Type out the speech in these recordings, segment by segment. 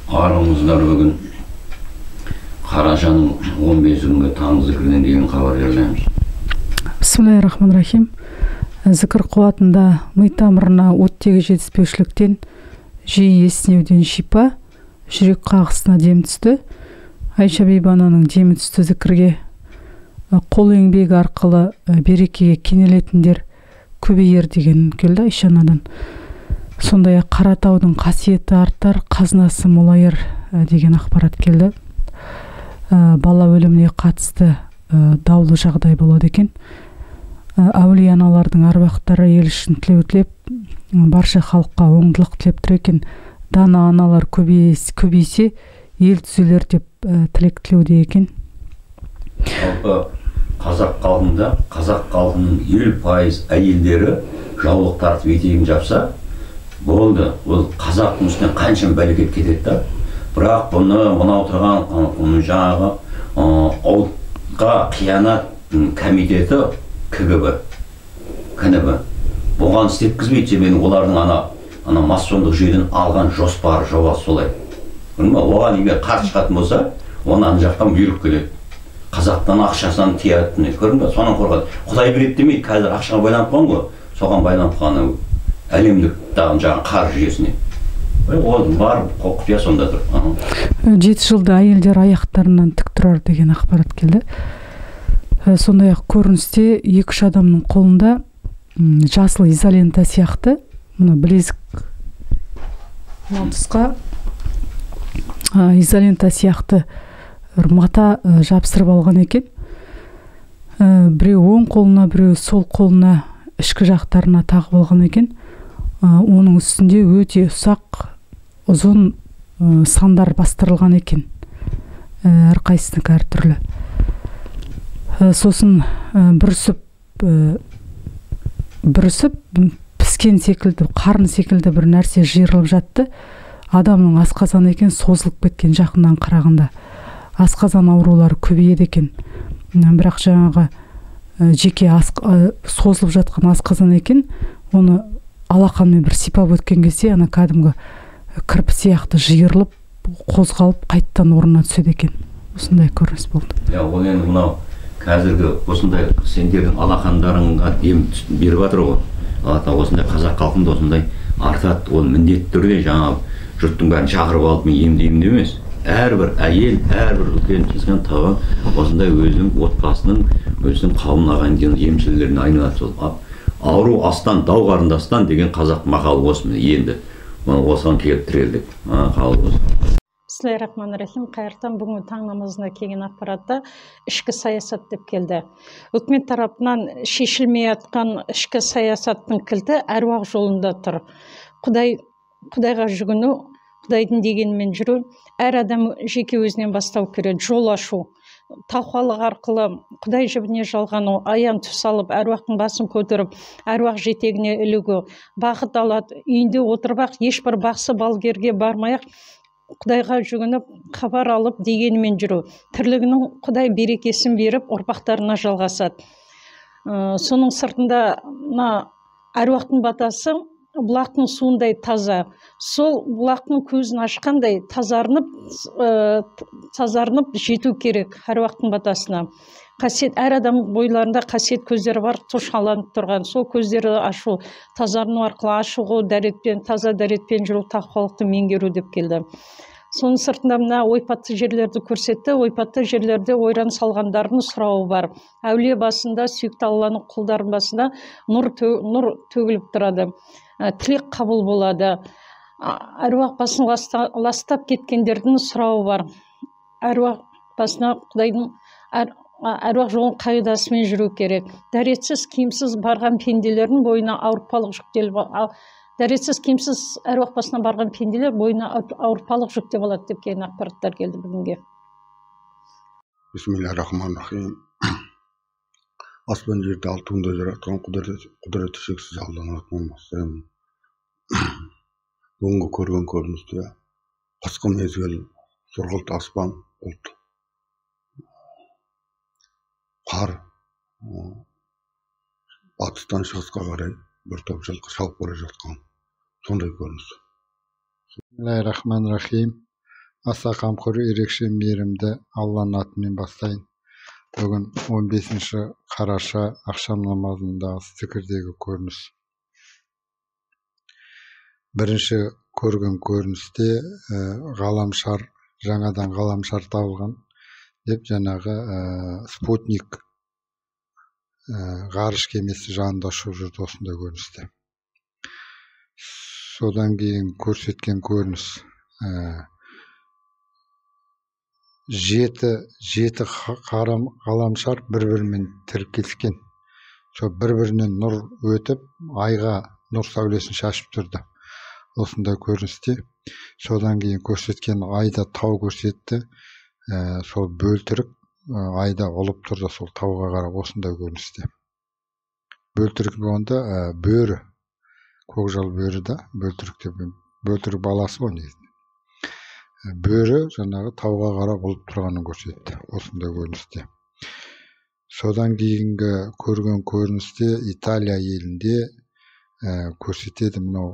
Арыңыздар бүгін Қарашаның 15 күнгі таң зікірінен деген хабар береміз. Бисмиллахир-рахманир-рахим. Зікір қуатында ми тамырына оттегі жетіспеушіліктен, жиі есінеуден шипа, жүрек қағысына дем түсті. Айша бейбананың демі түсті зікірге. Қол еңбегі арқылы берекеге кенелетіндер көбейер деген келді Айшанадан. Сондай-ақ Қаратаудың қасиеті артар, қазынасы молайыр деген ақпарат келді. Бала өліміне қатысты даулы жағдай болады екен. Әулие аналардың арбақтары ел үшін тілеу тілеп, барша халыққа оңдылық тілеп тұр екен. Дана аналар көбейсе, ел түзелер деп тілек тілеуде екен. Қазақ халқының 50% әйелдері жаулық тартып етегін жапса, болды, ол қазақтың үстінен қаншама бәлекет кетеді да. Бірақ бұны мынау тұрған жаңағы ұлтқа қиянат комитеті КГБ бұған істеткізбейді, себебі олардың ана масондық жүйеден алған жоспары жобасы солай. Оған егер қарсы шығатын болса, оны ана жақтан бұйрық келеді. Қазақтан ақшасынан тиятыны көрдің бе? Соны қорғады. Құдай береді демейді, қазір ақшаға байланып қалған ғой. Соған байланып қалған әлемдік жаңағы қаржы жүйесіне. Ол бар құпия сонда тұр. 7 жылда әйелдер аяқтарынан тік тұрар деген ақпарат келді. Сондай-ақ көріністе 2-3 адамның қолында жасыл изолента сияқты, мұны білезік тұсқа изолента сияқты мата жапсырып алған екен. Біреу оң қолына, біреу сол қолына, ішкі жақтарына тағып алған екен. Оның үстінде өте ұсақ, ұзын сандар бастырылған екен. Әрқайсысының әртүрлі. Сосын бүрісіп, піскен секілді, қарын секілді бір нәрсе жиырылып жатты. Адамның асқазаны екен, созылып кеткен жақыннан қарағанда. Асқазан аурулары көбейеді екен. Бірақ жаңағы жеке созылып жатқан асқазан екен, оны алақанмен бір сипап өткен кезде, ана кәдімгі кірпі сияқты жиырылып, қозғалып, қайттан орнына түседі екен. Осындай көрініс болды. Ол енді мынау қазіргі осындай сендердің алақандарыңа дем беріп жатыр ғой. Осындай қазақ халқында осындай артады, ол міндетті түрде жаңағы жұрттың бәрін шақырып алып мен емдеймін емес. Әрбір әйел, әрбір үлкен кісген тағы осындай өзінің отбасының, өзінің қауым ағайын емшілеріне айналады. Сол ауру астан, дау қарындастан деген қазақ мақалы осы енді. Осыған келіп тірелдік. Қалы осы. Бисмиллахир-рахманир-рахим. Қайыртан бүгінгі таң намазына келген ақпаратта ішкі саясат деп келді. Үкімет тарапынан шешілмей жатқан ішкі саясаттың кілті әруақ жолында тұр. Құдайға жүгіну, Құдайдың дегенмен жүру, әр адам жеке өзінен бастау керек, жол ашу. Тақуалық арқылы Құдай жібіне жалғану, аян түс алып, әруақтың басын көтеріп, әруақ жетегіне ілігу, бақыт алады. Үйінде отырып, ешбір бақсы балгерге бармай-ақ Құдайға жүгініп, хабар алып дегенмен жүру. Тірлігінің Құдай берекесін беріп, ұрпақтарына жалғасады. Соның сыртында әруақтың батасы бұлақтың суындай таза. Сол бұлақтың көзін ашқандай тазарынып жету керек әруақтың батасына. Әр адам бойларында қасиет көздері бар, тұшаланып тұрған. Сол көздері ашу, тазарыну арқылы ашуғы дәретпен, таза дәретпен жүру, тақуалықты меңгеру деп келді. Соның сыртында мына ойпатты жерлерді көрсетті. Ойпатты жерлерде ойран салғандардың сұрауы бар. Әулие басында, сүйікті Алланың құлдарының басында нұр төгіліп тұрады. Тілек қабыл болады. Әруақ басын ластап кеткендердің сұрауы бар. Әруақ басына Құдайдың әруақ жолын қағидасымен жүру керек. Дәретсіз, киімсіз барған пенделердің бойына ауыртпалық жүктеліп, дәретсіз, киімсіз әруақ басына барған пенделер бойына ауыртпалық жүктеп алады деп келген ақпараттар келді бүгінге. Бисмиллахир-рахманир-рахим. Аспан жерді алтында жаратқан құдіреті шексіз Алланың атынан бастаймын. Бүгінгі көрген көріністе қысқы мезгіл, сұрғылт аспан, бұлт, қар, батыстан шығысқа қарай бір топ жылқы шауып бара жатқан сондай көрініс. Бисмиллахир-рахманир-рахим. аса қамқор, ерекше мейірімді Алланың атымен бастайын. Бүгін 15 қараша ақшам намазындағы зікірдегі көрініс. Бірінші көрген көріністе ғаламшар, жаңадан ғаламшар табылған деп жаңағы спутник ғарыш кемесі жанында ұшып жүрді осындай көріністе. Содан кейін көрсеткен көрініс жеті ғаламшар бір-бірімен тіркеліскен. Сол бір-бірінен нұр өтіп, айға нұр сәулесін шашып тұрды. Осындай көріністе. Содан кейін көрсеткен айда тау көрсетті. Сол бөлтірік айда олып тұрды, сол тауға қарап осындай көріністе. Бөлтірік болғанда бөрі, көкжал бөрі да, бөлтірік баласы ғой негізінде. Бөрі жаңағы тауға қарап олып тұрғанын көрсетті, осындай көріністе. Содан кейінгі көрген көріністе Италия елінде көрсетеді. Мынау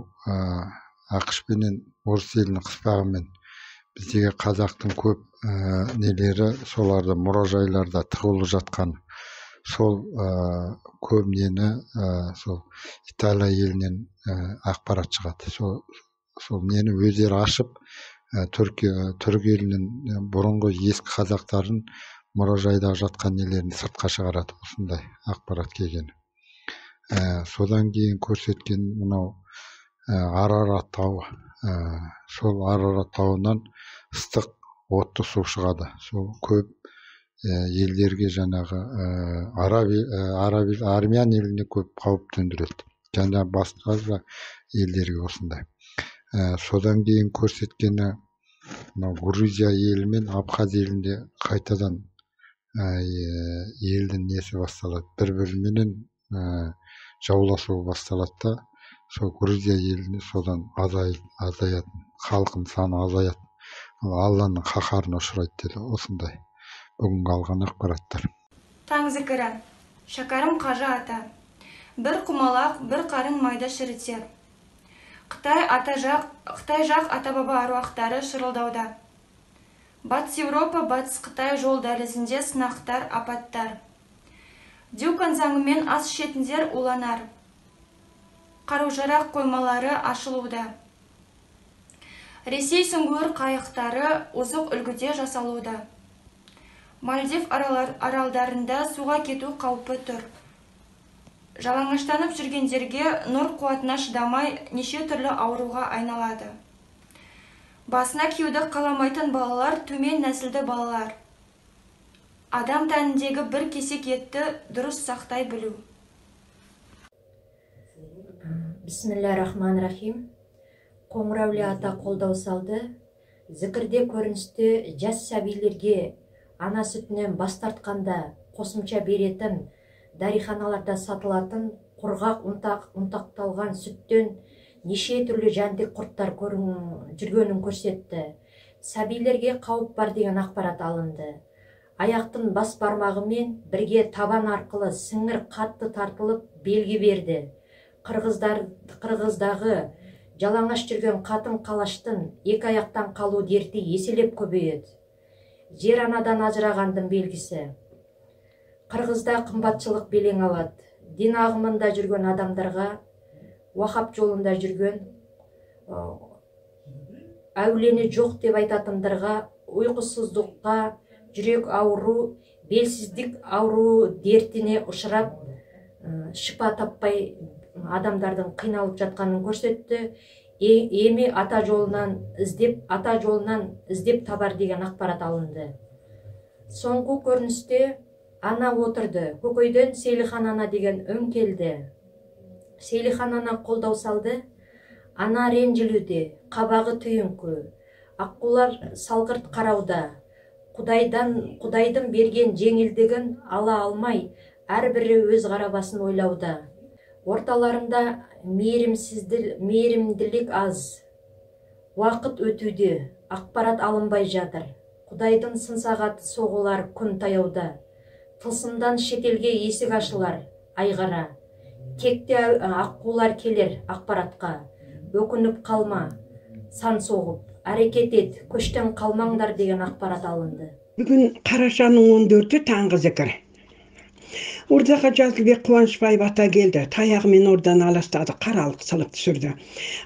ақш пенен орыс елінің қыспағымен біздегі қазақтың көп нелері соларды мұражайларда тығулы жатқан. Сол көп нені сол Италия елінен ақпарат шығады. Сол нені өздері ашып, түрік елінің бұрынғы ескі қазақтарын мұражайдағы жатқан нелерін сыртқа шығарады, осындай ақпарат келген. Содан кейін көрсеткен мынау Арарат тауы. Сол Арарат тауынан ыстық отты су шығады. Сол көп елдерге жаңағы армян еліне көп қауіп төндіреді. Және басқа елдерге осындай. Содан кейін көрсеткені Грузия елі мен Абхаз елінде қайтадан елдің несі басталады. Бір-біріменен жауласу басталады да, сол Грузия еліне содан азаятын, халқын саны азаятын, Алланың қаһарына ұшырайды деді. Осындай бүгінгі алған ақпараттар. Таң зікірі. Шәкәрім қажы ата. Бір құмалақ, бір қарын майда шірітер. Қытай жақ ата-баба аруақтары шырылдауда. Батыс Еуропа, батыс Қытай жол дәлізінде сынақтар, апаттар. Дюкан заңымен ас ішетіндер уланар. Қару-жарақ қоймалары ашылуда. Ресей сүңгуір қайықтары озық үлгіде жасалуда. Мальдив аралдарында суға кету қаупі тұр. Жалаңаштанып жүргендерге нұр қуатына шыдамай неше түрлі ауруға айналады. Басына киюді қаламайтын балалар төмен нәсілді балалар. Адам тәніндегі бір кесек етті дұрыс сақтай білу. Бисмиллахир-рахманир-рахим. Қоңырәуле ата қолдау салды. Зікірде көріністе жас сәбилерге ана сүтінен бас тартқанда қосымша беретін, дәриханаларда сатылатын құрғақ ұнтақталған сүттен неше түрлі жәндік құрттар жүргенін көрсетті. Сәбилерге қауіп бар деген ақпарат алынды. Аяқтың бас бармағымен бірге табан арқылы сіңір қатты тартылып белгі берді. Қырғыздағы жалаңаш жүрген қатын қалаштың екі аяқтан қалу дерті еселеп көбейеді. Жер анадан ажырағандың белгісі. Қырғызда қымбатшылық белең алады. Дин ағымында жүрген адамдарға, уахап жолында жүрген, әулені жоқ деп айтатындарға, ұйқысыздыққа, жүрек ауру, белсіздік ауру дертіне ұшырап, шипа таппай адамдардың қиналып жатқанын көрсетті. Еме ата жолынан іздеп табар деген ақпарат алынды. Соңғы көріністе ана отырды. Көкейден Сейлихан ана деген үн келді. Сейлихан ана қолдау салды. Ана ренжілуде, қабағы түйіңкі. Аққулар салғырт қарауда. Құдайдың берген жеңілдігін ала алмай, әрбірі өз қарабасын ойлауда. Орталарында мейірімділік аз. Уақыт өтуде, ақпарат алынбай жатыр. Құдайдың сын сағаты соғылар күн таяуда. Тылсымдан шетелге есік ашылар, айғара. Текте аққулар келер ақпаратқа. Өкініп қалма, сан соғып. әрекет ет, көштен қалмаңдар деген ақпарат алынды. Бүгін қарашаның 14-і таңғы зікір. Ордаға Жазылбек Қуанышбаев ата келді. Таяғымен ордан аластады, қаралық сылып түсірді.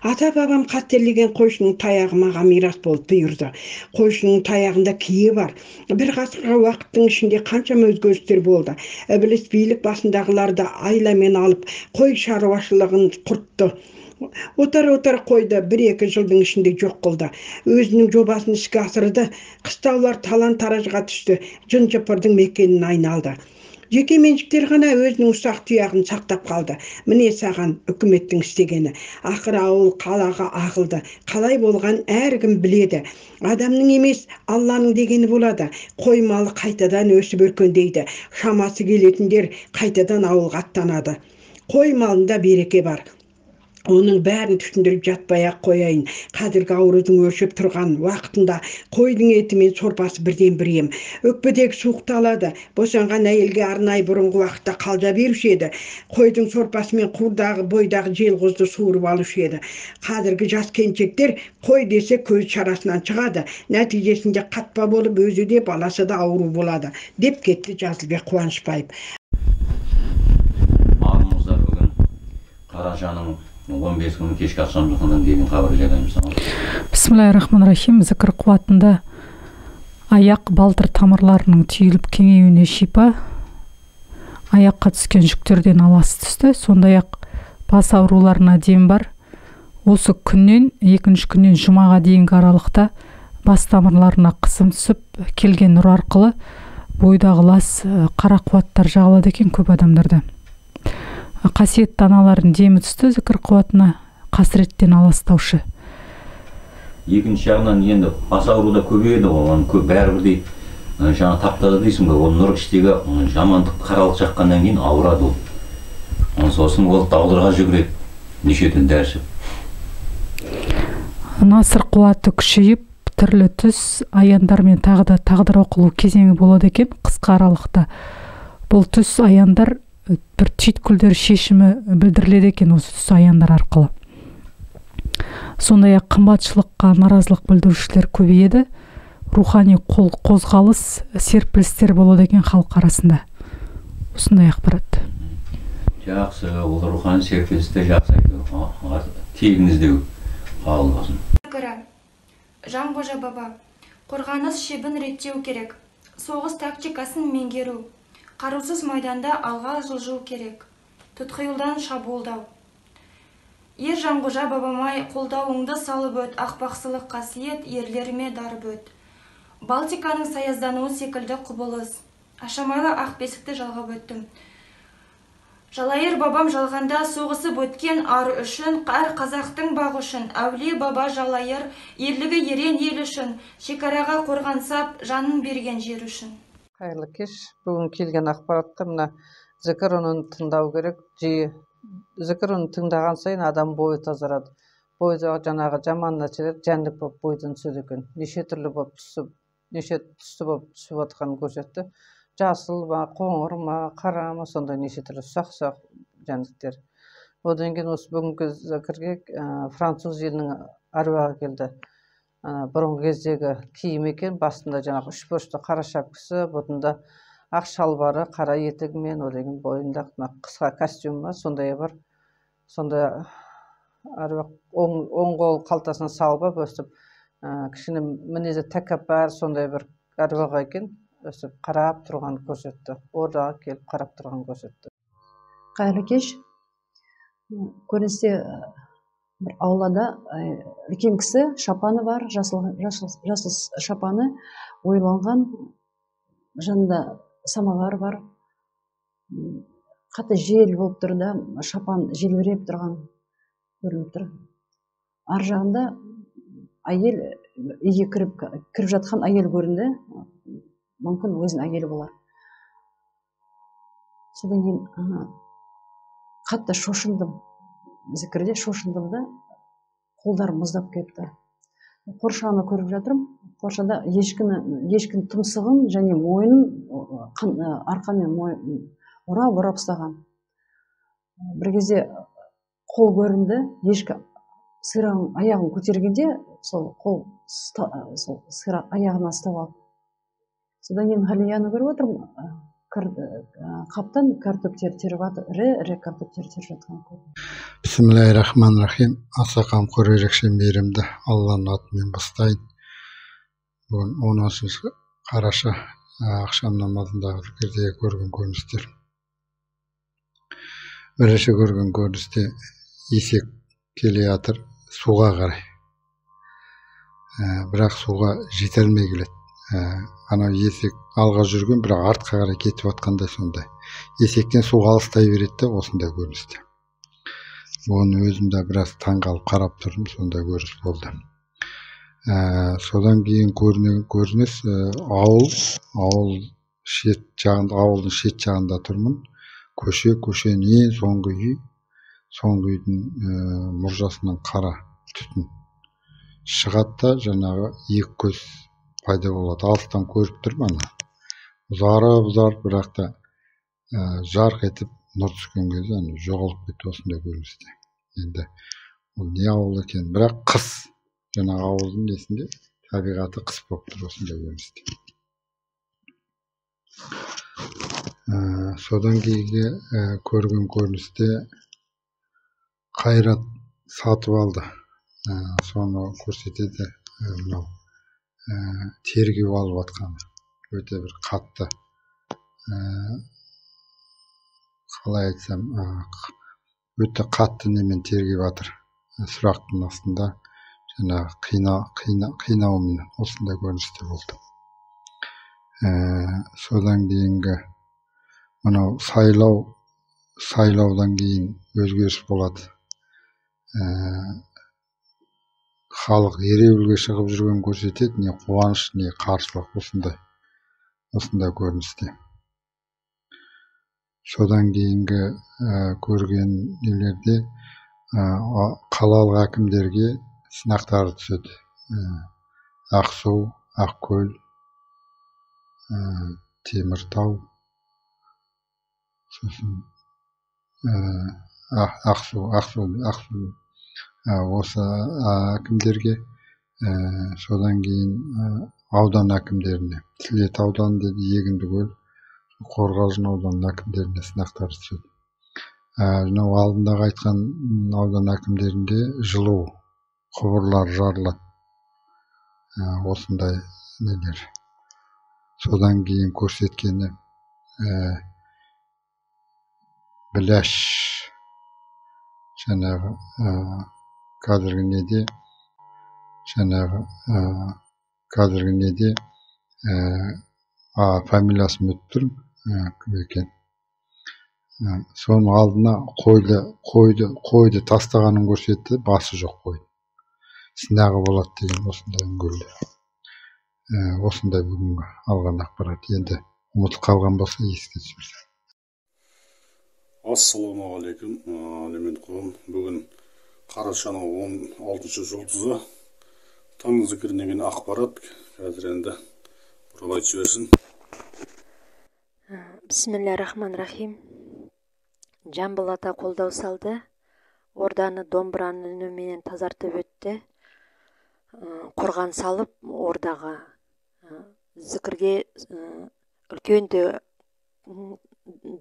Ата бабам қастерлеген қойшының таяғы маған мирас болып бұйырды. Қойшының таяғында кие бар. Bir ғасырға уақыттың ішінде қаншама өзгерістер болды. Ібіліс билік басындағыларды айламен алып, қой шаруашылығын құртты. Отар қойды 1-2 жылдың ішінде жоқ қылды. Өзінің жобасын іске асырды. Қыстаулар талан-таражға түсті. Жын-жыпырдың мекенін айналды. Жеке меншіктер ғана өзінің ұсақ тұяғын сақтап қалды. Міне саған үкіметтің істегені. Ақыры ауыл қалаға ағылды. Қалай болған әркім біледі. Адамның емес, Алланың дегені болады. Қой малы қайтадан өсіп өркендейді. Шамасы келетіндер қайтадан ауылға аттанады. Қой малында береке бар. Оның бәрін түсіндіріп жатпай-ақ қояйын. Қазіргі аурудың өршіп тұрған уақытында қойдың еті мен сорпасы бірден бір ем. Өкпедегі суықталады. Босанған әйелге арнайы бұрынғы уақытта қалжа беруші еді. Қойдың сорпасы мен құрдағы бойдағы желғызды суырып алушы еді. Қазіргі жас келіншектер қой десе көз шарасынан шығады. Нәтижесінде қатпа болып өзі де баласы да ауру болады, деп кетті Жазылбек Қуанышбаев. Армыздар бүгін Қарашаның 15 күні кешкі ақшамдығынан деген хабар жайлаймыз. Бисмиллахир-рахманир-рахим. Зікір қуатында аяқ балтыр тамырларының түйіліп кеңеюіне шипа, аяққа түскен жүктерден аласы түсті. Сондай-ақ бас ауруларына дем бар. Осы күннен, екінші күннен жұмаға дейінгі аралықта бас тамырларына қысым түсіп, келген нұр арқылы бойдағы лас қара қуаттар жағылады екен көп адамдарда. Қасиетті аналардың демі түсті зікір қуатына, қасіреттен аластаушы. Екінші жағынан енді бас ауруда көбейеді, оған көп бәрібірдей жаңа таптады дейсің ғой, ол нұр іштегі жамандық қаралық жаққаннан кейін ауырады ол. Сосын ол дағдырға жүгіреді, неше түн дәрісіп. Насыр қуаты күшейіп, түрлі түс, аяндар мен тағы да тағдыр оқылу кезеңі болады екен қысқа аралықта. Бұл түс аяндар бір түйткілдер шешімі білдіріледі екен осы түс аяндар арқылы. Сондай-ақ қымбатшылыққа наразылық білдірушілер көбейеді. Рухани қозғалыс, серпілістер болады екен халық арасында. Осындай ақпарат. Жақсы, ол рухани серпілістер жақсы айту. Тегіңіздеу қабыл болсын. Жанғожа баба, қорғаныс шебін реттеу керек. Соғыс тактикасын меңгеру. Қарусыз майданда алға жылжу керек. Тұтқиылдан шабуылдау. Ер Жанғожа бабамай қолдауыңды салып өт, ақпақсылық қасиет ерлеріме дарып өт. Балтиканың саяздануы секілді құбылыс. Ашамайлы ақ бесікті жалғап өттім. Жалайыр бабам жалғанда соғысып өткен ар үшін, қар қазақтың бағы үшін, әулие баба жалайыр, ерлігі ерен ел үшін, шекараға қорғансап, жанын берген жер үшін. Қайырлы кеш. Бүгін келген ақпаратты мына зікір үнін тыңдау керек. Жиі зікір үнін тыңдаған сайын адам бойы тазарады. Бойдағы жаңағы жаман нәрселер жәндік болып бойдан түседі екен. Неше түрлі болып түсіп, неше түсті болып түсіп жатқанын көрсетті. Жасыл ма, қоңыр ма, қара ма, сондай неше түрлі ұсақ-ұсақ жәндіктер. Одан кейін осы бүгінгі зікірге француз елінің әруағы келді. Бұрынғы кездегі киім екен, басында жаңағы үш бұрышты қара шапкасы, бұтында ақ шалбары, қара етігімен, одан бойында қысқа костюм бар, сондай бар. Сонда әруақ оң қол қалтасына салып алып өстіп, кішкене мінезі тәкаппар, сондай бір әруақ екен, өстіп қарап тұрған көрсетті. Ордаға келіп қарап тұрған көрсетті. Қайырлы кеш. Көріністе бір аулада үлкен кісі, шапаны бар, жасыл шапаны, ойланған, жанында самовар бар. Қатты жел болып тұр да, шапан желбіреп тұрған көрініп тұр. Ар жағында әйел, үйге кіріп жатқан әйел көрінді. Мүмкін өзінің әйелі болар. Содан кейін қатты шошындым. Зікірде шошындым да, қолдарым мұздап кетті. Қоршаны көріп жатырмын. Қоршада ешкінің тұмсығын және мойнын арқамен орап ұстаған. Бір кезде қол көрінді, ешкі сыраның аяғын көтергенде сол қол сол сыра аяғына ұстап алып, содан кейін Ғалияны көріп отырмын, қаптан картоптер теріп жатыр, ірі картоптер теріп жатқан көрдім. Бисмиллахиррахманиррахим. Аса қамқор ерекше мейірімді Алланың атымен бастайын. Бүгін 10 қараша ақшам намазындағы зікірдегі көрген көріністер. Бірінші көрген көріністе есек келе жатыр суға қарай. Бірақ суға жете алмай келеді. Ана есек алға жүрген, бірақ артқа қарай кетіп жатқандай сондай. Есектен суға алыстай береді де осындай көріністе. Оны өзімде біраз таңғалып қарап тұрдым, сондай көрініс болды. Содан кейін көрінген көрініс ауылдың шет жағында тұрмын. Көшенің ең соңғы үйдің мұржасынан қара түтін шығады да жаңағы екі көз пайда болады. Алыстан көріп тұрмын, ұзарып, бірақ та жарқ етіп нұр түскен кезде жоғалып кетті осындай көріністе. Енді ол не ауыл екен, бірақ қыс, жаңағы ауылдың несінде табиғаты қыс болып тұр осындай көріністе. Содан кейінгі көрген көріністе Қайрат сатып алды. Соны көрсетеді, мынау тергеу алып жатқаны. Өте бір қатты, қалай айтсам, өте қатты немен тергеп жатыр. Сұрақтың астында жаңағы қинаумен осындай көріністе болды. Содан кейінгі мынау сайлаудан кейін өзгеріс болады. Халық ереуілге шығып жүрген көрсетеді, не қуаныш, не қарсылық осындай көріністе. Содан кейінгі көрген нелерде қалалық әкімдерге сынақтары түседі. Ақсу, Ақкөл, Теміртау, сосын Ақсу осы әкімдерге, содан кейін аудан әкімдеріне, Тілет ауданы деді, Егіндікөл, Қорғалжын ауданының әкімдеріне сынақтар түседі. Мынау алдындағы айтқан аудан әкімдерінде жылу құбырлар жарылады. Осындай нелер. Содан кейін көрсеткені Біляш, жаңағы қазіргі неде фамилиясын ұмытып тұрмын, кім екен. Соның алдына қойды тастағанын көрсетті, басы жоқ қойды. Сынағы болады деген осындай үңгілді. Осындай бүгінгі алған ақпарат. Енді ұмытып қалған болса еске түсірсем. Ассалаумағалейкум, алимент қауым. Бүгін қарашаның 16 жұлдызы таң зікірінен кейін ақпарат. Қазір енді бұрап айтып жіберсін. Бисмиллахиррахманиррахим. Жамбыл ата қолдау салды. Орданы домбыраның үніменен тазартып өтті. Қорған салып, ордаға зікірге үлкенді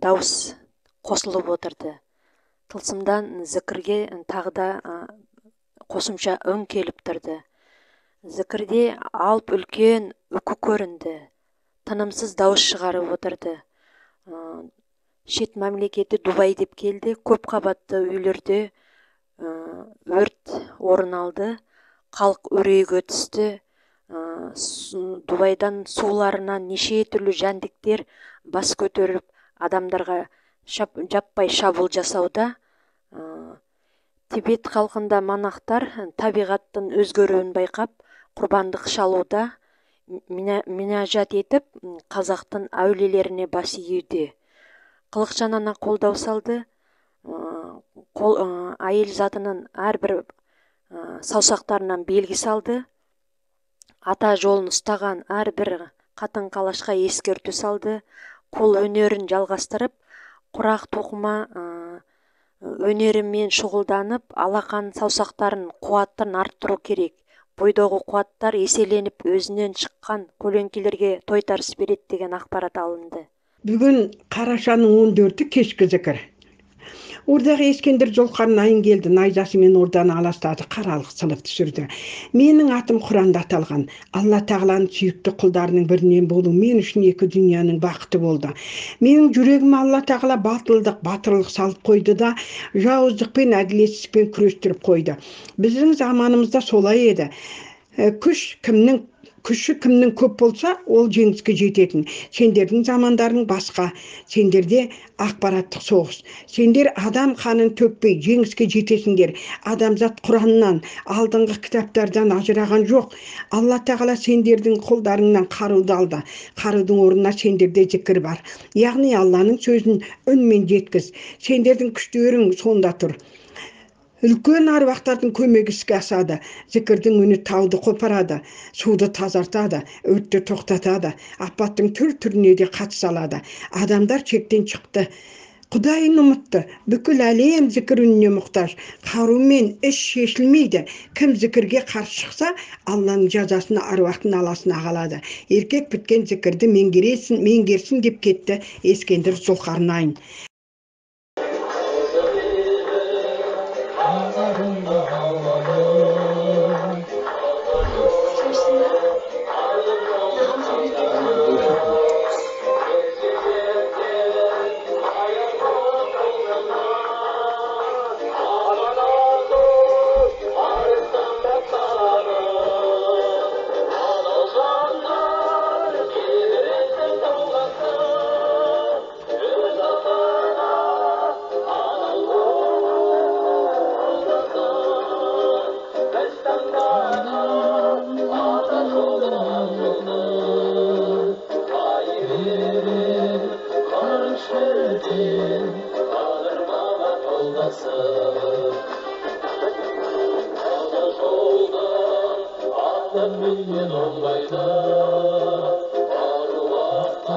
дауыс қосылып отырды. Тылсымдан зікірге тағы да қосымша үн келіп тұрды. Зікірде алып үлкен үкі көрінді. Тынымсыз дауыс шығарып отырды. Шет мемлекеті Дубай деп келді. Көп қабатты үйлерде өрт орын алды. Халық үрейге түсті. Дубайдан суларынан неше түрлі жәндіктер бас көтеріп адамдарға жаппай шабуыл жасауда. Тибет халқында монахтар табиғаттың өзгеруін байқап, құрбандық шалуда, минажат етіп, қазақтың әулиелеріне бас июде. Қылықшанана қолдау салды. Айел затының әрбір саусақтарынан белгі салды. Ата жолын ұстаған әрбір қатын қалашқа ескерту салды. Қол өнерін жалғастырып, құрақ тоқыма өнері менен шұғылданып, алақан саусақтарын қуатын арттыру керек. Бойдогу қуаттар еселеніп, өзінен шыққан көлеңкелерге тойтарыс берет деген ақпарат алынды. Бүгін қарашаның 14-і кешкі зікір. Ордағы Ескендір Жолқарын айын келді, найзасымен орданы аластады, қаралық сылып түсірді. Менің атым Құранда аталған. Алла тағаланың сүйікті құлдарының бірінен болу мен үшін екі дүнияның бақыты болды. Менің жүрегіме Алла тағала батылдық, батырлық салып қойды да, жауыздық пен әділетсіздікпен күрестіріп қойды. Біздің заманымызда солай еді. Күші кімнің көп болса, ол жеңіске жететін. Сендердің замандарың басқа. Сендерде ақпараттық соғыс. Сендер адам қанын төкпей жеңіске жетесіңдер. Адамзат Құраннан, алдыңғы кітаптардан ажыраған жоқ. Алла тағала сендердің қолдарыңнан қаруды алды. Қарудың орнына сендерде зікір бар. Яғни Алланың сөзін үнмен жеткіз. Сендердің күштерің сонда тұр. Үлкен аруақтардың көмегі іске асады. Зікірдің үні тауды қопарады, суды тазартады, өртті тоқтатады, апаттың түр-түріне де қатыса алады. Адамдар шектен шықты. Құдайын ұмытты. Бүкіл әлем зікір үніне мұқтаж. Қарумен іс шешілмейді. Кім зікірге қарсы шықса, Алланың жазасына аруақтың аласына қалады. Еркек біткен зікірді меңгерсін деп кетті Ескендір Зұлқарын айын. Bilmen olmayda, aruvaqta